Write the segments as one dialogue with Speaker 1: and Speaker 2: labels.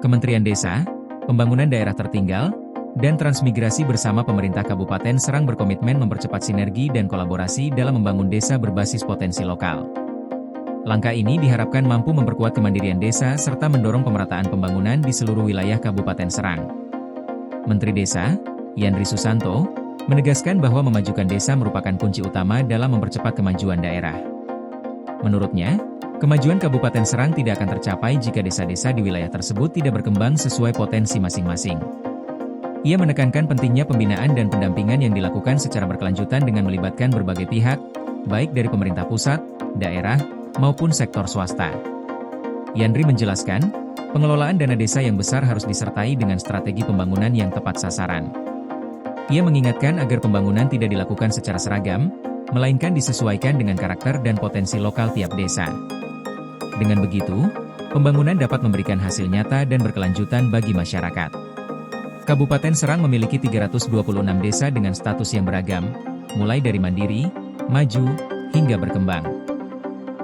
Speaker 1: Kementerian Desa, Pembangunan Daerah Tertinggal, dan Transmigrasi bersama pemerintah Kabupaten Serang berkomitmen mempercepat sinergi dan kolaborasi dalam membangun desa berbasis potensi lokal. Langkah ini diharapkan mampu memperkuat kemandirian desa serta mendorong pemerataan pembangunan di seluruh wilayah Kabupaten Serang. Menteri Desa, Yandri Susanto, menegaskan bahwa memajukan desa merupakan kunci utama dalam mempercepat kemajuan daerah. Menurutnya, kemajuan Kabupaten Serang tidak akan tercapai jika desa-desa di wilayah tersebut tidak berkembang sesuai potensi masing-masing. Ia menekankan pentingnya pembinaan dan pendampingan yang dilakukan secara berkelanjutan dengan melibatkan berbagai pihak, baik dari pemerintah pusat, daerah, maupun sektor swasta. Yandri menjelaskan, pengelolaan dana desa yang besar harus disertai dengan strategi pembangunan yang tepat sasaran. Ia mengingatkan agar pembangunan tidak dilakukan secara seragam, melainkan disesuaikan dengan karakter dan potensi lokal tiap desa. Dengan begitu, pembangunan dapat memberikan hasil nyata dan berkelanjutan bagi masyarakat. Kabupaten Serang memiliki 326 desa dengan status yang beragam, mulai dari mandiri, maju, hingga berkembang.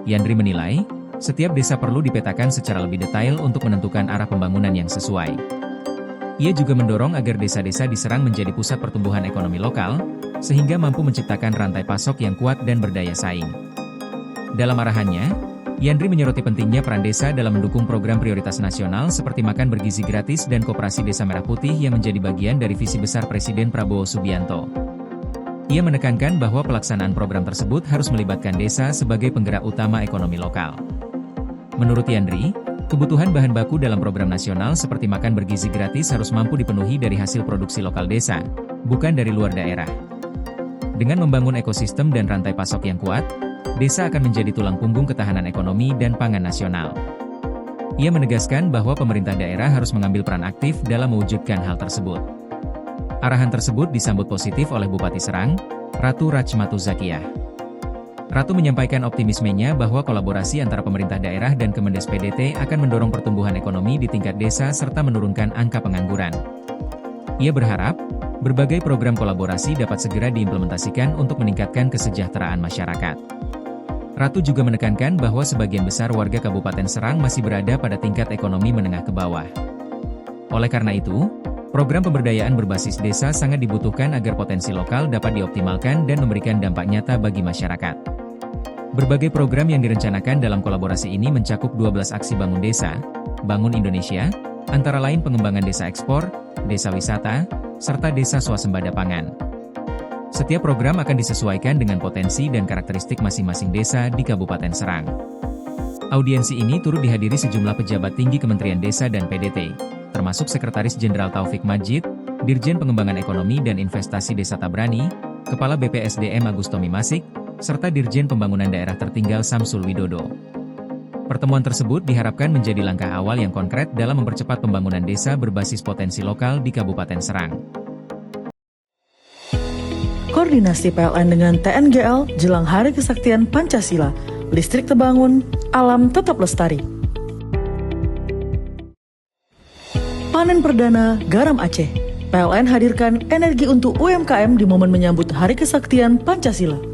Speaker 1: Yandri menilai, setiap desa perlu dipetakan secara lebih detail untuk menentukan arah pembangunan yang sesuai. Ia juga mendorong agar desa-desa di Serang menjadi pusat pertumbuhan ekonomi lokal, sehingga mampu menciptakan rantai pasok yang kuat dan berdaya saing. Dalam arahannya, Yandri menyoroti pentingnya peran desa dalam mendukung program prioritas nasional seperti makan bergizi gratis dan koperasi Desa Merah Putih yang menjadi bagian dari visi besar Presiden Prabowo Subianto. Ia menekankan bahwa pelaksanaan program tersebut harus melibatkan desa sebagai penggerak utama ekonomi lokal. Menurut Yandri, kebutuhan bahan baku dalam program nasional seperti makan bergizi gratis harus mampu dipenuhi dari hasil produksi lokal desa, bukan dari luar daerah. Dengan membangun ekosistem dan rantai pasok yang kuat, desa akan menjadi tulang punggung ketahanan ekonomi dan pangan nasional. Ia menegaskan bahwa pemerintah daerah harus mengambil peran aktif dalam mewujudkan hal tersebut. Arahan tersebut disambut positif oleh Bupati Serang, Ratu Rachmatu Zakiyah. Ratu menyampaikan optimismenya bahwa kolaborasi antara pemerintah daerah dan Kemendes PDT akan mendorong pertumbuhan ekonomi di tingkat desa serta menurunkan angka pengangguran. Ia berharap, berbagai program kolaborasi dapat segera diimplementasikan untuk meningkatkan kesejahteraan masyarakat. Ratu juga menekankan bahwa sebagian besar warga Kabupaten Serang masih berada pada tingkat ekonomi menengah ke bawah. Oleh karena itu, program pemberdayaan berbasis desa sangat dibutuhkan agar potensi lokal dapat dioptimalkan dan memberikan dampak nyata bagi masyarakat. Berbagai program yang direncanakan dalam kolaborasi ini mencakup 12 aksi bangun desa, Bangun Indonesia, antara lain pengembangan desa ekspor, desa wisata, serta desa swasembada pangan. Setiap program akan disesuaikan dengan potensi dan karakteristik masing-masing desa di Kabupaten Serang. Audiensi ini turut dihadiri sejumlah pejabat tinggi Kementerian Desa dan PDT, termasuk Sekretaris Jenderal Taufik Majid, Dirjen Pengembangan Ekonomi dan Investasi Desa Tabrani, Kepala BPSDM Agustomi Masik, serta Dirjen Pembangunan Daerah Tertinggal Samsul Widodo. Pertemuan tersebut diharapkan menjadi langkah awal yang konkret dalam mempercepat pembangunan desa berbasis potensi lokal di Kabupaten Serang.
Speaker 2: Koordinasi PLN dengan TNGL jelang Hari Kesaktian Pancasila, listrik terbangun, alam tetap lestari. Panen perdana garam Aceh. PLN hadirkan energi untuk UMKM di momen menyambut Hari Kesaktian Pancasila.